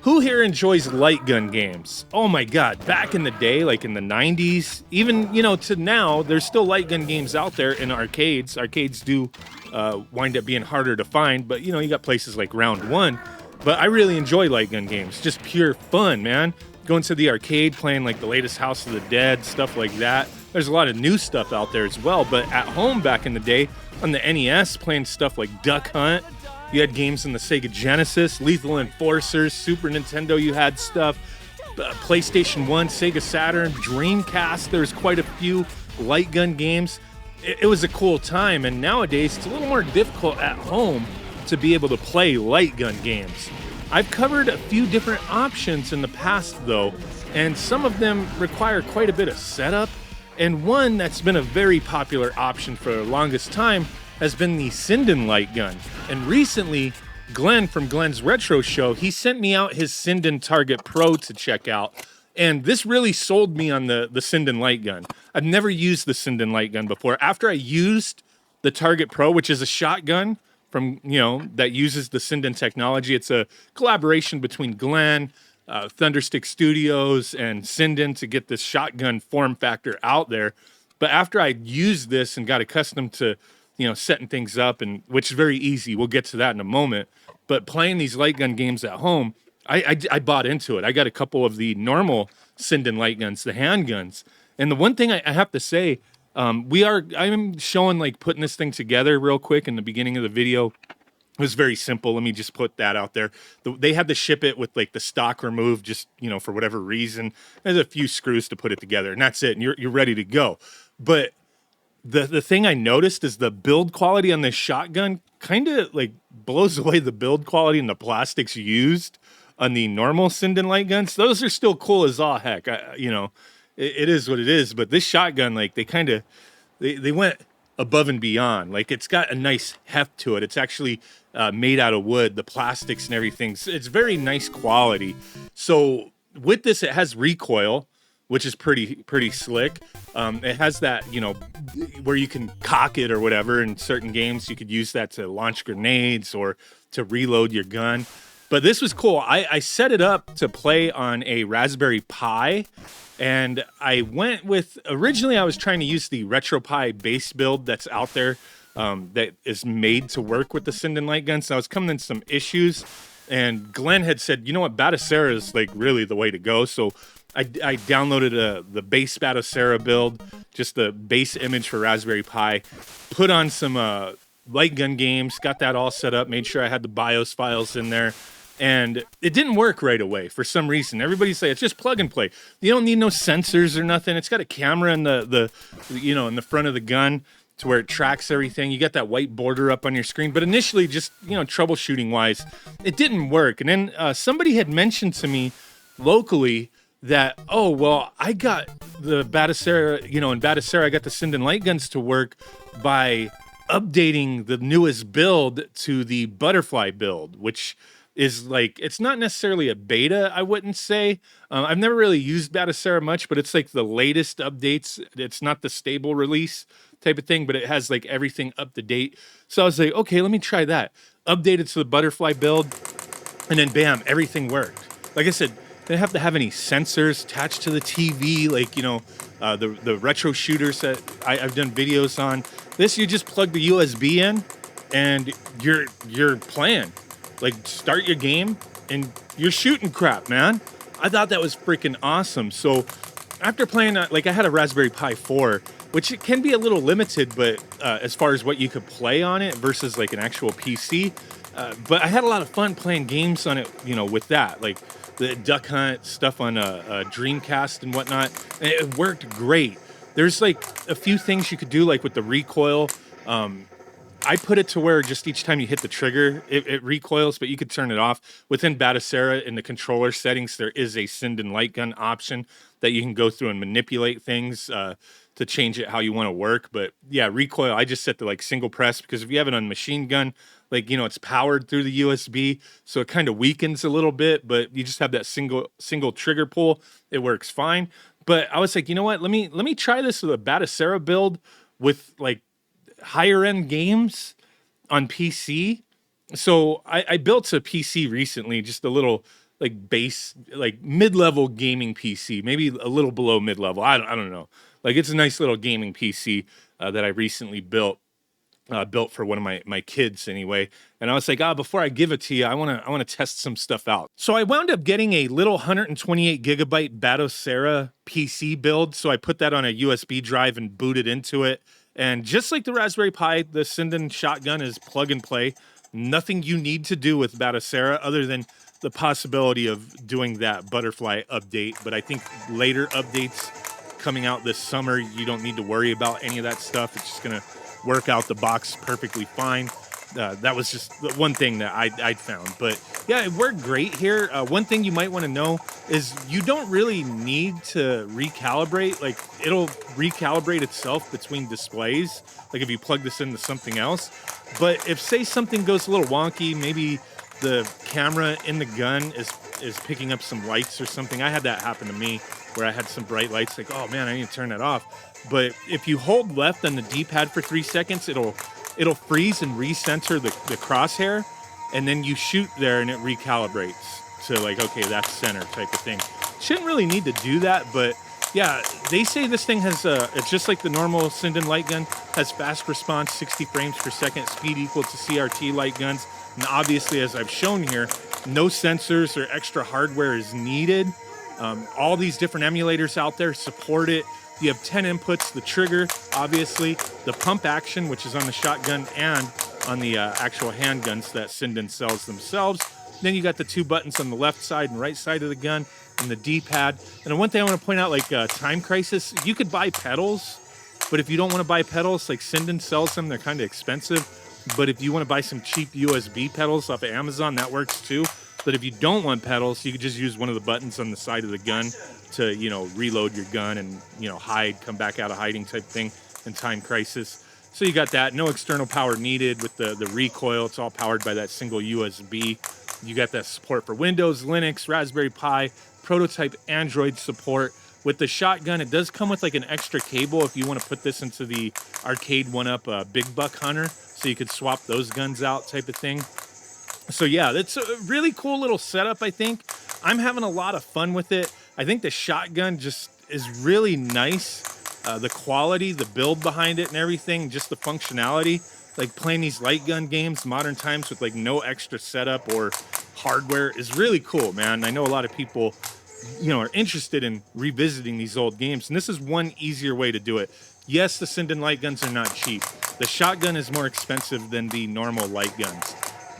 Who here enjoys light gun games? Oh my god, back in the day, like in the 90s, even, to now, there's still light gun games out there in arcades. Arcades do wind up being harder to find, but, you got places like Round One. But I really enjoy light gun games, just pure fun, man. Going to the arcade, playing like the latest House of the Dead, stuff like that. There's a lot of new stuff out there as well, but at home back in the day, on the NES, playing stuff like Duck Hunt. You had games in the Sega Genesis, Lethal Enforcers, Super Nintendo, you had stuff, PlayStation 1, Sega Saturn, Dreamcast, there's quite a few light gun games. It was a cool time, and nowadays it's a little more difficult at home to be able to play light gun games. I've covered a few different options in the past though, and some of them require quite a bit of setup, and one that's been a very popular option for the longest time has been the Sinden light gun. And recently, Glenn from Glenn's Retro Show, he sent me out his Sinden Target Pro to check out. And this really sold me on the Sinden light gun. I've never used the Sinden light gun before. After I used the Target Pro, which is a shotgun from, that uses the Sinden technology. It's a collaboration between Glenn, Thunderstick Studios, and Sinden to get this shotgun form factor out there. But after I used this and got accustomed to setting things up, and which is very easy. We'll get to that in a moment. But playing these light gun games at home, I bought into it. I got a couple of the normal Sinden light guns, the handguns. And the one thing I have to say, I'm showing like putting this thing together real quick in the beginning of the video. It was very simple. Let me just put that out there. They had to ship it with like the stock removed, just, for whatever reason. There's a few screws to put it together, and that's it. And you're ready to go. But the thing I noticed is the build quality on this shotgun kind of like blows away the build quality and the plastics used on the normal Sinden light guns. Those are still cool as all heck. It is what it is. But this shotgun, like they went above and beyond. Like it's got a nice heft to it. It's actually made out of wood, the plastics and everything. So it's very nice quality. So with this, it has recoil, which is pretty slick. It has that, where you can cock it or whatever. In certain games, you could use that to launch grenades or to reload your gun. But this was cool. I set it up to play on a Raspberry Pi, and I went with, originally I was trying to use the RetroPie base build that's out there that is made to work with the Sinden light gun. So I was coming in some issues, and Glenn had said, Batocera is like really the way to go. So I downloaded the base Batocera build, just the base image for Raspberry Pi, put on some light gun games, got that all set up, made sure I had the BIOS files in there, and it didn't work right away for some reason. Everybody say it's just plug and play. You don't need no sensors or nothing. It's got a camera in the in the front of the gun to where it tracks everything. You got that white border up on your screen. But initially, just troubleshooting wise, it didn't work. And then somebody had mentioned to me locally that, oh, well, I got the Batocera, in Batocera, I got the Sinden light guns to work by updating the newest build to the Butterfly build, which is like, it's not necessarily a beta, I wouldn't say. I've never really used Batocera much, but it's like the latest updates. It's not the stable release type of thing, but it has like everything up to date. So I was like, okay, let me try that. Updated to the Butterfly build, and then bam, everything worked. Like I said, they didn't have to have any sensors attached to the TV, like, the retro shooters that I've done videos on. This, you just plug the USB in, and you're playing. Like, start your game, and you're shooting crap, man. I thought that was freaking awesome. So after playing, I had a Raspberry Pi 4, which it can be a little limited, but as far as what you could play on it versus like an actual PC. But I had a lot of fun playing games on it, with that, like the Duck Hunt stuff on a Dreamcast and whatnot. And it worked great. There's like a few things you could do, like with the recoil. I put it to where just each time you hit the trigger, it recoils, but you could turn it off. Within Batocera, in the controller settings, there is a Sinden light gun option that you can go through and manipulate things to change it how you want to work. But yeah, recoil, I just set to like single press, because if you have it on machine gun, like, it's powered through the USB, so it kind of weakens a little bit, but you just have that single trigger pull. It works fine. But I was like, you know what? Let me try this with a Batocera build with like higher end games on PC. So I built a PC recently, just a little like base, like mid-level gaming PC, maybe a little below mid-level. I don't know. Like it's a nice little gaming PC that I recently built for one of my kids anyway. And I was like, before I give it to you, I want to test some stuff out. So I wound up getting a little 128 gigabyte Batocera PC build. So I put that on a USB drive and booted into it. And just like the Raspberry Pi, the Sinden shotgun is plug and play. Nothing you need to do with Batocera other than the possibility of doing that butterfly update. But I think later updates coming out this summer, you don't need to worry about any of that stuff. It's just going to work out the box perfectly fine. That was just the one thing that I'd found. But yeah, it worked great here. One thing you might want to know is you don't really need to recalibrate. Like it'll recalibrate itself between displays. Like if you plug this into something else. But if say something goes a little wonky, maybe the camera in the gun is picking up some lights or something. I had that happen to me where I had some bright lights, like, oh man, I need to turn that off. But if you hold left on the D-pad for 3 seconds, it'll freeze and recenter the crosshair, and then you shoot there and it recalibrates to like, okay, that's center type of thing. Shouldn't really need to do that, but yeah, they say this thing has it's just like the normal Sinden light gun, has fast response, 60 frames per second, speed equal to CRT light guns. And obviously, as I've shown here, no sensors or extra hardware is needed. All these different emulators out there support it. You have 10 inputs, the trigger, obviously, the pump action, which is on the shotgun and on the actual handguns that Sinden sells themselves. Then you got the 2 buttons on the left side and right side of the gun and the D-pad. And the one thing I want to point out, like Time Crisis, you could buy pedals, but if you don't want to buy pedals, like Sinden sells them, they're kind of expensive. But if you want to buy some cheap USB pedals off of Amazon, that works too. But if you don't want pedals, you could just use one of the buttons on the side of the gun to, you know, reload your gun and, you know, hide, come back out of hiding type thing in Time Crisis. So you got that. No external power needed with the recoil. It's all powered by that single USB. You got that support for Windows, Linux, Raspberry Pi, prototype Android support. With the shotgun, it does come with like an extra cable if you want to put this into the arcade one-up Big Buck Hunter, so you could swap those guns out type of thing. So yeah, that's a really cool little setup, I think. I'm having a lot of fun with it. I think the shotgun just is really nice. The quality, the build behind it and everything, just the functionality. Like playing these light gun games, modern times with like no extra setup or hardware is really cool, man. I know a lot of people, you know, are interested in revisiting these old games, and this is one easier way to do it. Yes, the Sinden light guns are not cheap. The shotgun is more expensive than the normal light guns.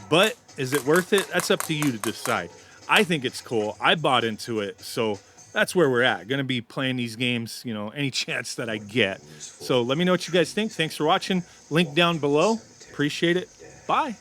But is it worth it? That's up to you to decide. I think it's cool. I bought into it, so that's where we're at. Gonna be playing these games, you know, any chance that I get. So let me know what you guys think. Thanks for watching. Link down below. Appreciate it. Bye.